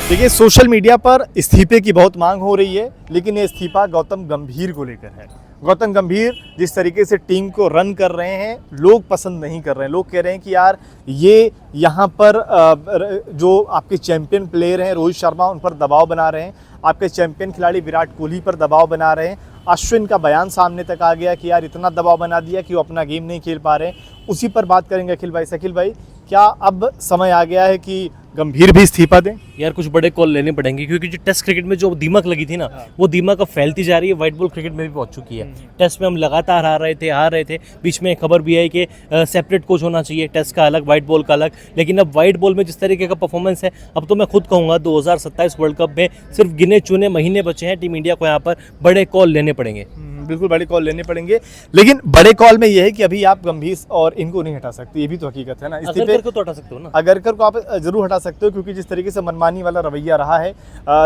देखिए, social media पर इस्तीफे की बहुत मांग हो रही है, लेकिन ये इस्तीफा गौतम गंभीर को लेकर है। गौतम गंभीर जिस तरीके से टीम को रन कर रहे हैं, लोग पसंद नहीं कर रहे हैं। लोग कह रहे हैं कि यार ये यहाँ पर जो आपके चैंपियन प्लेयर हैं रोहित शर्मा, उन पर दबाव बना रहे हैं। आपके चैंपियन खिलाड़ी विराट कोहली पर दबाव बना रहे हैं। अश्विन का बयान सामने तक आ गया कि यार इतना दबाव बना दिया कि वो अपना गेम नहीं खेल पा रहे हैं। उसी पर बात करेंगे अखिल भाई से। अखिल भाई, क्या अब समय आ गया है कि गंभीर भी इस्तीफा दें? यार कुछ बड़े कॉल लेने पड़ेंगे, क्योंकि जो टेस्ट क्रिकेट में जो दीमक लगी थी ना, वो दीमक अब फैलती जा रही है, व्हाइट बॉल क्रिकेट में भी पहुंच चुकी है। टेस्ट में हम लगातार हार रहे थे। बीच में खबर भी आई कि सेपरेट कोच होना चाहिए, टेस्ट का अलग, व्हाइट बॉल का अलग। लेकिन अब व्हाइट बॉल में जिस तरीके का परफॉर्मेंस है, अब तो मैं खुद कहूँगा 2027 वर्ल्ड कप में सिर्फ गिने चुने महीने बचे हैं। टीम इंडिया को यहाँ पर बड़े कॉल लेने पड़ेंगे। बिल्कुल बड़े कॉल लेने पड़ेंगे, लेकिन बड़े कॉल में यह है कि अभी आप गंभीर और इनको नहीं हटा सकते। ये भी तो हकीकत है ना। अगरकर को तो हटा सकते हो ना। अगरकर को आप जरूर हटा सकते हो, क्योंकि जिस तरीके से मनमानी वाला रवैया रहा है।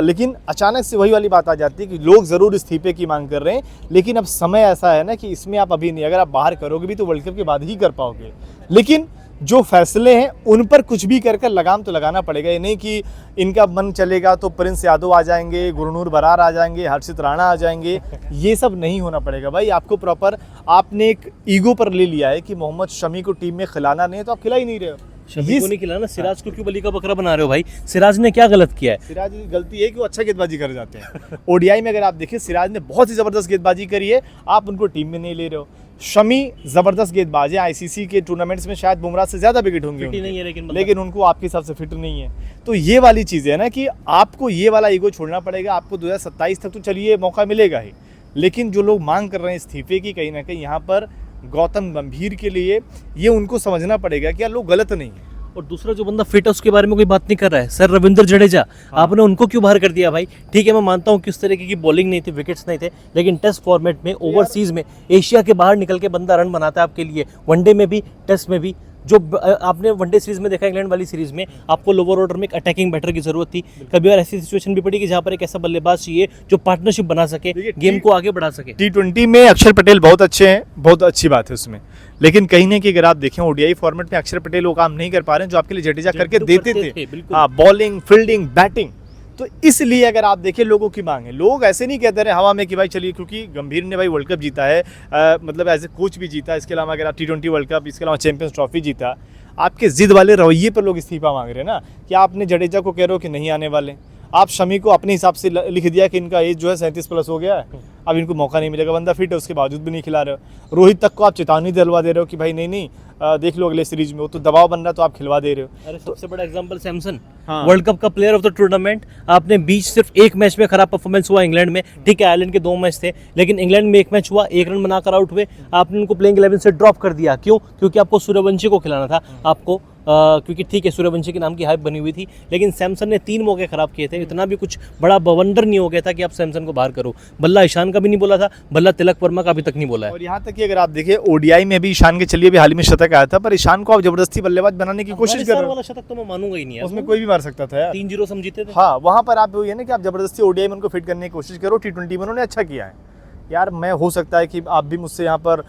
लेकिन अचानक से वही वाली बात आ जाती है कि लोग जरूर इस्तीफे की मांग कर रहे हैं, लेकिन अब समय ऐसा है ना कि इसमें आप अभी नहीं, अगर आप बाहर करोगे भी तो वर्ल्ड कप के बाद ही कर पाओगे। लेकिन जो फैसले हैं उन पर कुछ भी कर लगाम तो लगाना पड़ेगा। ये नहीं कि इनका मन चलेगा तो प्रिंस यादव आ जाएंगे, गुरनूर बरार आ जाएंगे, हर्षित राणा आ जाएंगे। ये सब नहीं होना पड़ेगा भाई। आपको प्रॉपर आपने एक ईगो पर ले लिया है कि मोहम्मद शमी को टीम में खिलाना नहीं है, तो आप खिला ही नहीं रहे हो। शमी को नहीं खिलाना, सिराज को क्यों बलि का बकरा बना रहे हो भाई? सिराज ने क्या गलत किया है? सिराज की गलती है कि वो अच्छा गेंदबाजी कर जाते हैं। ओडीआई में अगर आप देखिए, सिराज ने बहुत ही जबरदस्त गेंदबाजी करी है, आप उनको टीम में नहीं ले रहे हो। शमी जबरदस्त गेंदबाज है, आईसीसी के टूर्नामेंट्स में शायद बुमराह से ज्यादा विकेट होंगे नहीं है, लेकिन उनको आपके हिसाब से फिट नहीं है। तो ये वाली चीज़ है ना कि आपको ये वाला ईगो छोड़ना पड़ेगा। आपको 2027 तक तो चलिए मौका मिलेगा ही, लेकिन जो लोग मांग कर रहे हैं इस्तीफे की, कहीं ना कहीं यहाँ पर गौतम गंभीर के लिए ये उनको समझना पड़ेगा कि यार लोग गलत नहीं है। और दूसरा जो बंदा फिट है उसके बारे में कोई बात नहीं कर रहा है। सर रविंद्र जडेजा, आपने उनको क्यों बाहर कर दिया भाई? ठीक है, मैं मानता हूँ कि उस तरीके की बॉलिंग नहीं थी, विकेट्स नहीं थे, लेकिन टेस्ट फॉर्मेट में, ओवरसीज में, एशिया के बाहर निकल के बंदा रन बनाता है आपके लिए, वनडे में भी, टेस्ट में भी। जो आपने वनडे सीरीज में देखा, इंग्लैंड वाली सीरीज में आपको लोअर ऑर्डर में एक अटैकिंग बैटर की जरूरत थी। कभी और ऐसी सिचुएशन भी पड़ी कि जहाँ पर एक ऐसा बल्लेबाज चाहिए जो पार्टनरशिप बना सके, गेम को आगे बढ़ा सके। T20 में अक्षर पटेल बहुत अच्छे हैं, बहुत अच्छी बात है उसमें, लेकिन कहीं ना कहीं अगर आप देखें ओडीआई फॉर्मेट में अक्षर पटेल वो काम नहीं कर पा रहे हैं जो आपके लिए जडेजा करके देते थे। हाँ, बॉलिंग, फील्डिंग, बैटिंग। तो इसलिए अगर आप देखें लोगों की मांग है, लोग ऐसे नहीं कहते रहे हवा में कि भाई चलिए, क्योंकि गंभीर ने भाई वर्ल्ड कप जीता है, मतलब एज ए कोच भी जीता। इसके अलावा अगर आप T20 वर्ल्ड कप, इसके अलावा चैंपियंस ट्रॉफी जीता। आपके जिद वाले रवैये पर लोग इस्तीफा मांग रहे हैं ना, कि आपने जडेजा को कह रहे हो कि नहीं आने वाले। आप शमी को अपने हिसाब से लिख दिया कि इनका एज जो है 37+ हो गया है, अब इनको मौका नहीं मिलेगा। बंदा फिट है, उसके बावजूद भी नहीं खिला रहे हो। रोहित तक को आप चेतावनी दिलवा दे रहे हो कि भाई नहीं, देख लो अगले सीरीज में, वो तो दबाव बन रहा तो आप खिलवा दे रहे हो। अरे सबसे बड़ा एग्जांपल सैमसन, वर्ल्ड कप का प्लेयर ऑफ द टूर्नामेंट। आपने बीच सिर्फ एक मैच में खराब परफॉर्मेंस हुआ इंग्लैंड में, ठीक है, आयरलैंड के 2 मैच थे, लेकिन इंग्लैंड में एक मैच हुआ, 1 रन बनाकर आउट हुए, आपने उनको प्लेइंग 11 से ड्रॉप कर दिया। क्यों? क्योंकि आपको सूर्यवंशी को खिलाना था आपको, क्योंकि ठीक है सूर्यवंशी के नाम की हाइप बनी हुई थी, लेकिन सैमसन ने 3 मौके खराब किए थे। इतना भी कुछ बड़ा बवंडर नहीं हो गया था कि आप सैमसन को बाहर करो। बल्ला ईशान का भी नहीं बोला था, बल्ला तिलक वर्मा का अभी तक नहीं बोला है। और यहाँ तक कि अगर आप देखिए ओडीआई में भी ईशान के, चलिए अभी हाल ही में शतक आया था, पर ईशान को आप जबरदस्ती बल्लेबाज बनाने की कोशिश कर रहे हो। वाला शतक तो मैं मानूंगा ही नहीं, उसमें कोई भी मार सकता था यार। 3-0 हम जीते थे। हाँ, वहाँ पर आप ये ना कि आप जबरदस्ती ओडीआई में उनको फिट करने की कोशिश करो। T20 में उन्होंने अच्छा किया है यार। मैं हो सकता है कि आप भी मुझसे यहाँ पर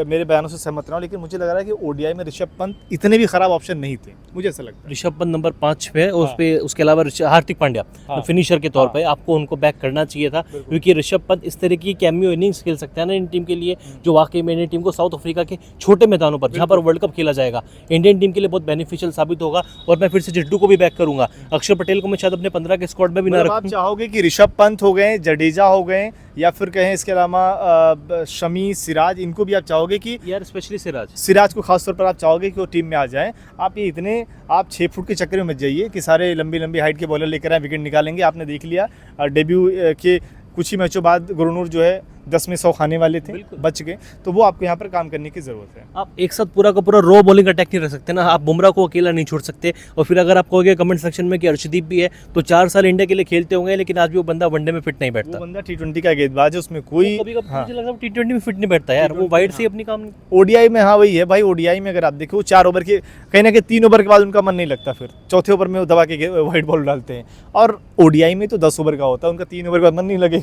मेरे बयानों से सहमत ना हो, लेकिन मुझे लग रहा है कि ओडीआई में ऋषभ पंत इतने भी खराब ऑप्शन नहीं थे, मुझे ऐसा लगता है। ऋषभ पंत नंबर 5 पे, उस पे उसके अलावा हार्दिक पांड्या फिनिशर के तौर पे आपको उनको बैक करना चाहिए था, क्योंकि ऋषभ पंत इस तरह की कैमियो इनिंग्स खेल सकते हैं ना इन टीम के लिए, जो वाकई में इंडियन टीम को साउथ अफ्रीका के छोटे मैदानों पर, जहाँ पर वर्ल्ड कप खेला जाएगा, इंडियन टीम के लिए बहुत बेनिफिशियल साबित होगा। और मैं फिर से जिड्डू को भी बैक करूंगा। अक्षर पटेल को मैं शायद अपने 15 के स्क्वाड में भी ना रखूं। आप चाहोगे कि ऋषभ पंत हो गए, जडेजा हो गए, या फिर कहें इसके अलावा शमी, सिराज, इनको भी आप चाहोगे कि यार, स्पेशली सिराज को खासतौर पर आप चाहोगे कि वो टीम में आ जाएं? आप ये इतने आप 6 फुट के चक्कर में मत जाइए कि सारे लंबी लंबी हाइट के बॉलर लेकर आए, विकेट निकालेंगे। आपने देख लिया डेब्यू के कुछ ही मैचों बाद गुरनूर जो है 10 में 100 खाने वाले थे, बच गए। तो वो आपको यहाँ पर काम करने की जरूरत है। आप एक साथ पूरा का पूरा रो बॉलिंग अटैक नहीं रख सकते ना। आप बुमराह को अकेला नहीं छोड़ सकते। और फिर अगर आप कहोगे कमेंट सेक्शन में कि अर्शदीप भी है, तो 4 साल इंडिया के लिए खेलते होंगे, लेकिन आज भी वो बंदा वनडे में फिट नहीं बैठता। वो बंदा T20 का गेंदबाज है, उसमें कोई मुझे लगता है T20 में फिट नहीं बैठता यार, वो वाइड से अपनी काम। ओडीआई में हाँ वही है भाई, ओडीआई में अगर आप देखो वो 4 ओवर के, कहीं ना कहीं 3 ओवर के बाद उनका मन नहीं लगता, फिर चौथे ओवर में वो दबा के वाइट बॉल डालते हैं। और ओडीआई में तो 10 ओवर का होता है, उनका 3 ओवर के बाद मन नहीं लगेगा।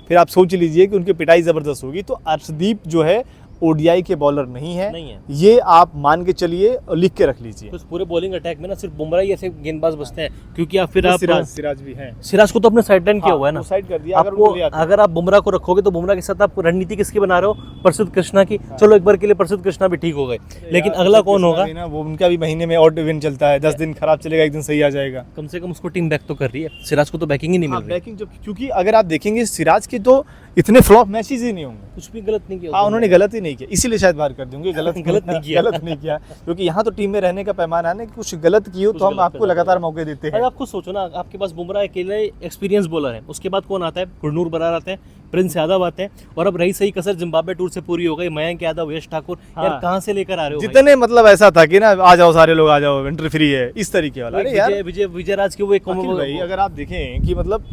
फिर आप सोच लीजिए कि उनकी पिटाई जबरदस्त होगी। तो अर्शदीप जो है ओडीआई के बॉलर नहीं है, नहीं है। ये आप मान के चलिए और लिख के रख लीजिए। तो इस पूरे बॉलिंग अटैक में ना सिर्फ बुमराह ही ऐसे गेंदबाज बचते हैं, क्योंकि आप फिर आप सिराज भी है, सिराज को तो अपने साइड लाइन किया हुआ है ना, साइड कर दिया। अगर आप बुमराह को रखोगे तो बुमराह के साथ आप रणनीति किसकी बना रहे हो, प्रसिद्ध कृष्णा की। चलो एक बार के लिए प्रसिद्ध कृष्णा भी ठीक हो गए, लेकिन अगला कौन होगा? वो उनका भी महीने में ऑड विन चलता है, 10 दिन खराब चलेगा, एक दिन सही आ जाएगा। कम से कम उसको टीम बैक तो कर रही है, सिराज को तो बैकिंग ही नहीं मिल रही। बैकिंग जो, क्योंकि अगर आप देखेंगे सिराज के तो इतने फ्लॉप मैचेस ही नहीं होंगे, कुछ भी गलत नहीं किया। हाँ, उन्होंने गलत ही नहीं किया, इसीलिए शायद बाहर कर देंगे। गलत नहीं किया। क्योंकि यहाँ तो टीम में रहने का पैमाना है ना, कि कुछ गलत किए हो तो हम आपको लगातार मौके देते हैं। आप खुद सोचो ना, आपके पास बुमराह अकेले एक्सपीरियंस बॉलर है, उसके बाद कौन आता है? गुरनूर बरार आते हैं, प्रिंस यादव आते हैं, और अब रही सही कसर जिम्बाब्वे टूर से पूरी हो गई, मयंक यादव, यश ठाकुर। यार कहाँ से लेकर आ रहे हो? जितने मतलब ऐसा था कि ना आ जाओ सारे लोग, आ जाओ, एंट्री फ्री है, इस तरीके वाला। अरे यार विजयराज की वो एक भाई, अगर आप देखें कि मतलब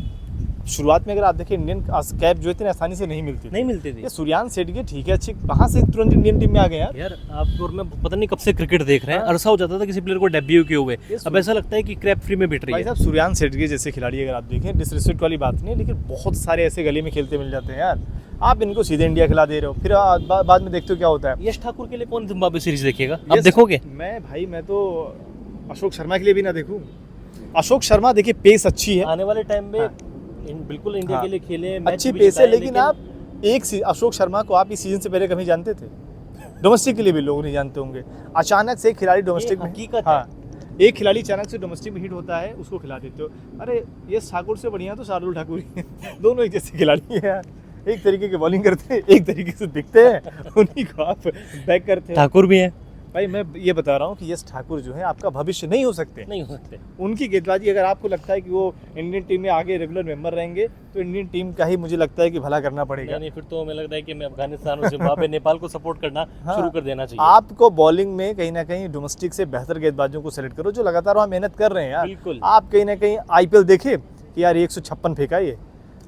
शुरुआत में अगर आप देखें, इंडियन कैप जो इतनी आसानी से नहीं मिलती थी। ये सूर्यान सेठगे ठीक है, अच्छी, कहाँ से तुरंत इंडियन टीम में आ गए यार। आप और मैं पता नहीं कब से क्रिकेट देख रहे हैं, अरसा हो जाता था किसी प्लेयर को डेब्यू किए हुए, अब ऐसा लगता है कि क्रैप फ्री में बिट रही है। भाई साहब, सूर्यान सेठगे जैसे खिलाड़ी अगर आप देखें, डिसरिस्पेक्ट वाली बात नहीं है, लेकिन बहुत सारे ऐसे गली में खेलते मिल जाते हैं यार। आप इनको सीधे इंडिया खिला दे रहे हो, फिर बाद में देखते हो क्या होता है। यश ठाकुर के लिए कौन जिम्बाब्वे सीरीज देखेगा? अब देखोगे? मैं तो अशोक शर्मा के लिए भी ना देखूं। अशोक शर्मा देखिए, पेस अच्छी है, आने वाले टाइम में बिल्कुल इंडिया के लिए खेले, अच्छी पेस है, लेकिन आप अशोक शर्मा को आप इस सीजन से पहले कभी जानते थे? डोमेस्टिक के लिए भी लोग नहीं जानते होंगे। अचानक से एक खिलाड़ी डोमेस्टिक में, एक खिलाड़ी अचानक से डोमेस्टिक में हिट होता है, उसको खिला देते हो। अरे यश ठाकुर से बढ़िया तो शार्दुल ठाकुर ही है। दोनों एक जैसे खिलाड़ी हैं यार, एक तरीके की बॉलिंग करते हैं, एक तरीके से दिखते हैं, उन्हीं को आप बैक करते हैं। ठाकुर भी है भाई, मैं ये बता रहा हूँ कि यश ठाकुर जो है आपका भविष्य नहीं हो सकते। उनकी गेंदबाजी, अगर आपको लगता है कि वो इंडियन टीम में आगे रेगुलर मेंबर रहेंगे, तो इंडियन टीम का ही मुझे लगता है कि भला करना पड़ेगा। नहीं, फिर तो हमें लगता है कि मैं अफगानिस्तान और जिम्बाब्वे नेपाल को सपोर्ट करना शुरू कर देना चाहिए। आपको बॉलिंग में कहीं ना कहीं डोमेस्टिक से बेहतर गेंदबाजों को सेलेक्ट करो, जो लगातार वहाँ मेहनत कर रहे हैं यार। बिल्कुल। आप कहीं ना कहीं आईपीएल देखे कि यार 156 फेंका ये,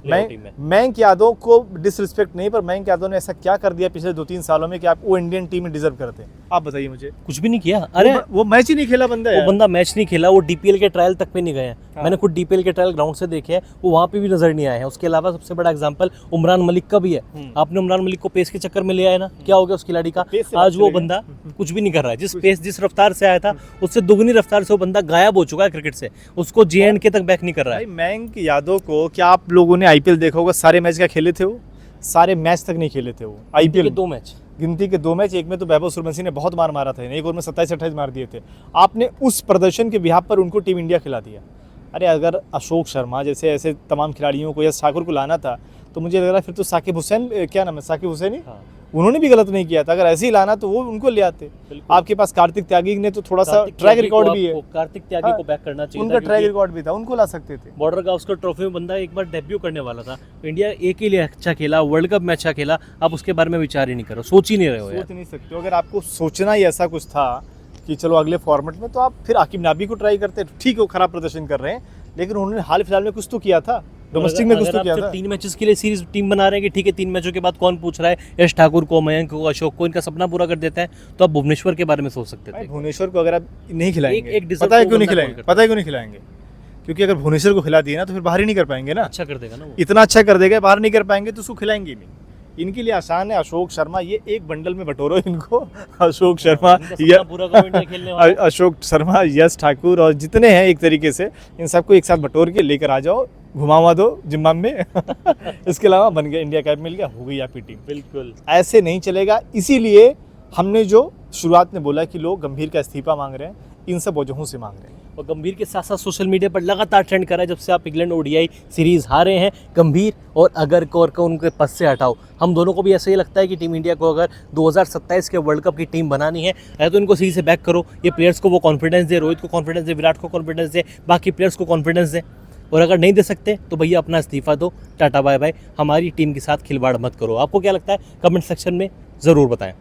मयंक यादव को डिसरिस्पेक्ट नहीं, पर मयंक यादव ने ऐसा क्या कर दिया पिछले 2-3 सालों में कि आप वो इंडियन टीम में डिजर्व करते हैं? आप बताइए मुझे। कुछ भी नहीं किया। अरे वो मैच ही नहीं खेला बंदा, वो बंदा मैच नहीं खेला, वो डीपीएल के ट्रायल तक पे नहीं गए हैं। मैंने खुद डीपीएल के ट्रायल ग्राउंड से देखे हैं, वो वहाँ पे भी नजर नहीं आए हैं। उसके अलावा सबसे बड़ा एग्जांपल उमरान मलिक का भी है। आपने उमरान मलिक को पेस के चक्कर में ले आए ना, क्या हो गया उस खिलाड़ी का? आज वो बंदा कुछ भी नहीं कर रहा है। जिस रफ्तार से आया था, उससे दुगनी रफ्तार से वो बंदा गायब हो चुका है क्रिकेट से। उसको JNK तक बैक नहीं कर रहा है। मयंक यादव को क्या आप लोगों ने आईपीएल देखा होगा? सारे मैच क्या खेले थे? वो सारे मैच तक नहीं खेले थे। वो आईपीएल के 2 मैच, गिनती के 2 मैच, एक में तो वैभव सूर्यवंशी ने बहुत मार मारा था, एक ओवर में 27-28 मार दिए थे। आपने उस प्रदर्शन के बिहाफ पर उनको टीम इंडिया खिला दिया। अरे अगर अशोक शर्मा जैसे ऐसे तमाम खिलाड़ियों को, यश ठाकुर को लाना था, तो मुझे लग रहा है फिर तो साकिब हुसैन, क्या नाम है, साकिब हुसैन ही, उन्होंने भी गलत नहीं किया था। अगर ऐसे ही लाना तो वो उनको ले आते। आपके पास कार्तिक त्यागी ने तो थोड़ा सा ट्रैक रिकॉर्ड भी है, कार्तिक त्यागी को बैक करना चाहिए, उनका ट्रैक रिकॉर्ड भी था, उनको ला सकते थे। बॉर्डर गावस्कर ट्रॉफी में बंदा एक बार डेब्यू करने वाला था, इंडिया एक ही लिए अच्छा खेला, वर्ल्ड कप में अच्छा खेला। आप उसके बारे में विचार ही नहीं करो, सोच ही नहीं रहे हो। सोच नहीं सकते हो। अगर आपको सोचना ही ऐसा कुछ था कि चलो अगले फॉर्मेट में, तो आप फिर आकिब नाबी को ट्राई करते। ठीक है, वो खराब प्रदर्शन कर रहे हैं, लेकिन उन्होंने हाल फिलहाल में कुछ तो किया था, डोमेस्टिक में कुछ तो किया था। 3 मैचेस के लिए सीरीज टीम बना रहे हैं कि ठीक है, 3 मैचों के बाद कौन पूछ रहा है यश ठाकुर को, मयंक को, अशोक को, इनका सपना पूरा कर देते हैं। तो आप भुवनेश्वर के बारे में सोच सकते थे। भुवनेश्वर को अगर आप नहीं खिलाएंगे, पता है क्यों नहीं खिलाएंगे? पता है क्यों नहीं खिलाएंगे? क्योंकि अगर भुवनेश्वर को खिला दिए ना, तो फिर बाहर ही नहीं कर पाएंगे ना। अच्छा कर देगा ना वो, इतना अच्छा कर देगा, बाहर नहीं कर पाएंगे तो उसको खिलाएंगे नहीं। इनके लिए आसान है। अशोक शर्मा, ये एक बंडल में बटोरो इनको। अशोक शर्मा, अशोक शर्मा, यश ठाकुर और जितने हैं एक तरीके से, इन सबको एक साथ बटोर के लेकर आ जाओ, घुमावा दो जिम्बाब्वे में। इसके अलावा बन गया, इंडिया कैप मिल गया, हो गई आपकी टीम। बिल्कुल ऐसे नहीं चलेगा। इसीलिए हमने जो शुरुआत में बोला कि लोग गंभीर का इस्तीफा मांग रहे हैं, इन सब वजहों से मांग रहे हैं। और गंभीर के साथ साथ सोशल मीडिया पर लगातार ट्रेंड कर रहा है, जब से आप इंग्लैंड ODI सीरीज हारे हैं, गंभीर और अगर कौर को उनके पद से हटाओ। हम दोनों को भी ऐसे ही लगता है कि टीम इंडिया को अगर 2027 के वर्ल्ड कप की टीम बनानी है, तो इनको सही से बैक करो। ये प्लेयर्स को वो कॉन्फिडेंस दे, रोहित को कॉन्फिडेंस दे, विराट को कॉन्फिडेंस दे, बाकी प्लेयर्स को कॉन्फिडेंस दे। और अगर नहीं दे सकते तो भैया अपना इस्तीफा दो, टाटा बाय बाय, हमारी टीम के साथ खिलवाड़ मत करो। आपको क्या लगता है? कमेंट सेक्शन में ज़रूर बताएं।